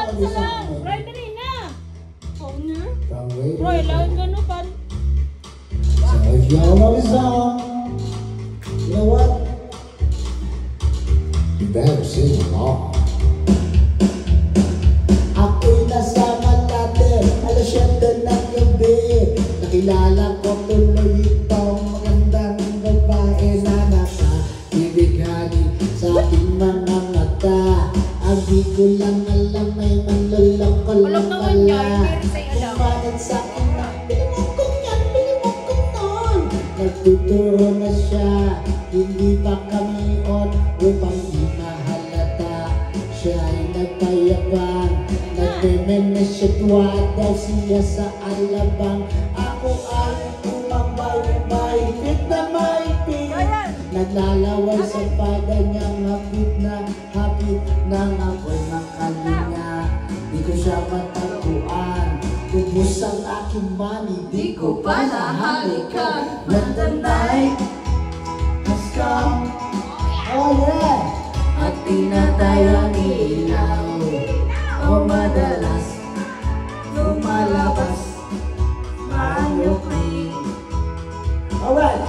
Roy, dali na. Roy, lahat gano'n pa. So if you all know the song, you know what? You better sing along. Ako'y nasa Malate, alas 7 ng gabi. Nakilala ko tuloy itong magandang babae na nakabibighani sa aking mga mata. Ang di ko lang alam ay manloloko lang pala. Kung bakit sa akin na pinimokong yan, pinimokong nun. Nagtuturo na siya, hindi pa kami on upang di mahalata. Siya ay nagpayabang, nagmemenesyatwada siya sa alabang. Ako ay umabay, maipit na maipit. Naglalaway sa pada niyang hapit nang ako'y makalinga. Di ko siya matagpuan, ubos ang aking money, di ko pa nahalikan. When the night has come, oh yeah, at tinataya ni ilaw, o madalas lumalabas mayukli. Alright,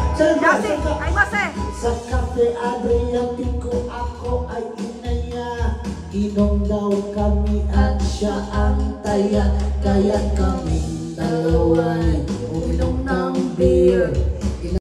sa Cafe Adriatico ako ay inaya. Inom daw kami at siya ang taya, kaya kaming dalawa'y